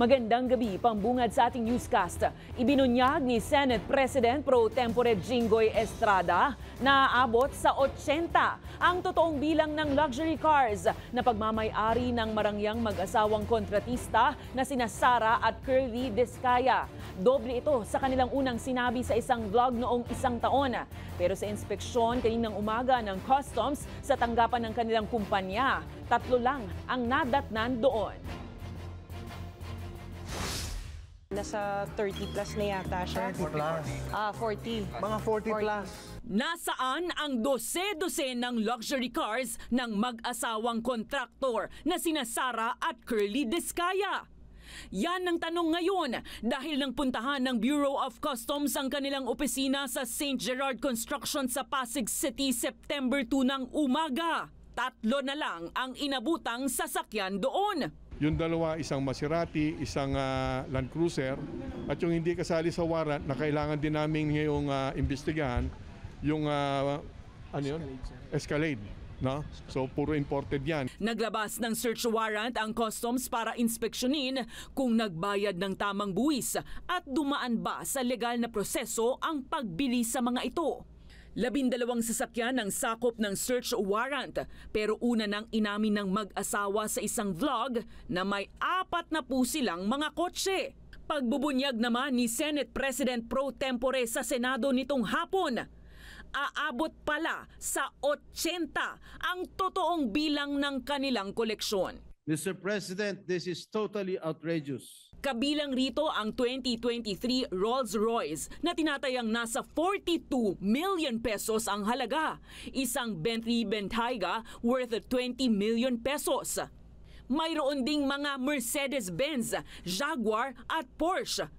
Magandang gabi, pambungad sa ating newscast. Ibinunyag ni Senate President Pro Tempore Jinggoy Estrada na aabot sa 80 ang totoong bilang ng luxury cars na pagmamay-ari ng marangyang mag-asawang kontratista na sina Sara at Curly Discaya. Doble ito sa kanilang unang sinabi sa isang vlog noong isang taon. Pero sa inspeksyon kaninang umaga ng Customs sa tanggapan ng kanilang kumpanya, 3 lang ang nadatnan doon. Nasa 30 plus na yata siya. 30 plus. 40. Mga 40 plus. Nasaan ang dose-dose ng luxury cars ng mag-asawang kontraktor na sina Sara at Curly Discaya? Yan ang tanong ngayon dahil nang puntahan ng Bureau of Customs ang kanilang opisina sa St. Gerard Construction sa Pasig City September 2 ng umaga. 3 na lang ang inabutang sasakyan doon. Yung dalawa, isang Maserati, isang Land Cruiser, at yung hindi kasali sa warrant na kailangan din namin ngayong imbestigahan, yung Escalade. No? So puro imported yan. Naglabas ng search warrant ang Customs para inspeksyonin kung nagbayad ng tamang buwis at dumaan ba sa legal na proseso ang pagbili sa mga ito. 12 sasakyan ang sakop ng search warrant pero una nang inamin ng mag-asawa sa isang vlog na may 4 na po silang mga kotse. Pagbubunyag naman ni Senate President Pro Tempore sa Senado nitong hapon, aabot pala sa 80 ang totoong bilang ng kanilang koleksyon. Mr. President, this is totally outrageous. Kabilang rito ang 2023 Rolls-Royce na tinatayang nasa 42 million pesos ang halaga. Isang Bentley Bentayga worth 20 million pesos. Mayroon ding mga Mercedes-Benz, Jaguar at Porsche.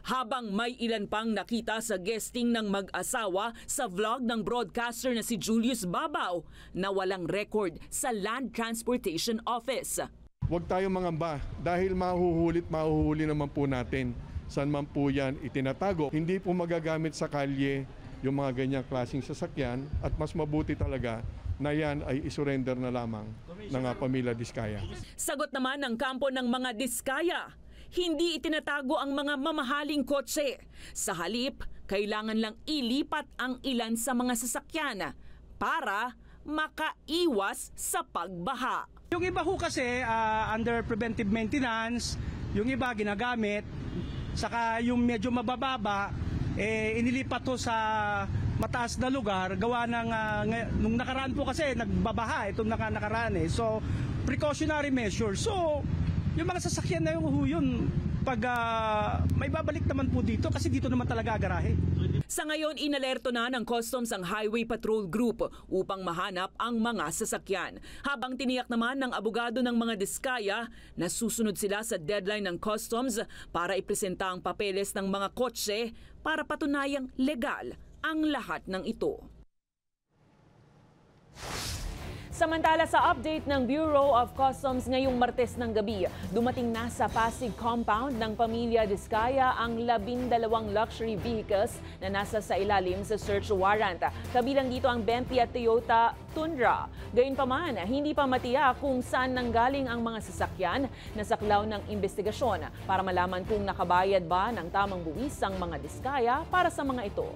Habang may ilan pang nakita sa guesting ng mag-asawa sa vlog ng broadcaster na si Julius Babaw na walang record sa Land Transportation Office. Huwag tayong mangamba dahil mahuhuli naman po natin. Saan man po yan itinatago. Hindi po magagamit sa kalye yung mga ganyang klaseng sasakyan at mas mabuti talaga na yan ay isurrender na lamang ng pamilya Discaya. Sagot naman ng kampo ng mga Discaya, hindi itinatago ang mga mamahaling kotse. Sa halip, kailangan lang ilipat ang ilan sa mga sasakyan para makaiwas sa pagbaha. Yung iba ho kasi under preventive maintenance, yung iba ginagamit, saka yung medyo mabababa, inilipat to sa mataas na lugar, gawa ng, nung nakaraan po kasi nagbabaha, itong nakaraan So, precautionary measures. So, yung mga sasakyan na yun, pag may babalik naman po dito kasi dito naman talaga garahe. Sa ngayon, inalerto na ng Customs ang Highway Patrol Group upang mahanap ang mga sasakyan. Habang tiniyak naman ng abogado ng mga Discaya na susunod sila sa deadline ng Customs para ipresenta ang papeles ng mga kotse para patunayang legal ang lahat ng ito. Samantala sa update ng Bureau of Customs ngayong Martes ng gabi, dumating na sa Pasig compound ng pamilya Discaya ang 12 luxury vehicles na nasa sa ilalim sa search warrant. Kabilang dito ang Bentley at Toyota Tundra. Gayunpaman, hindi pa matiyak kung saan nanggaling ang mga sasakyan na saklaw ng investigasyon para malaman kung nakabayad ba ng tamang buwis ang mga Discaya para sa mga ito.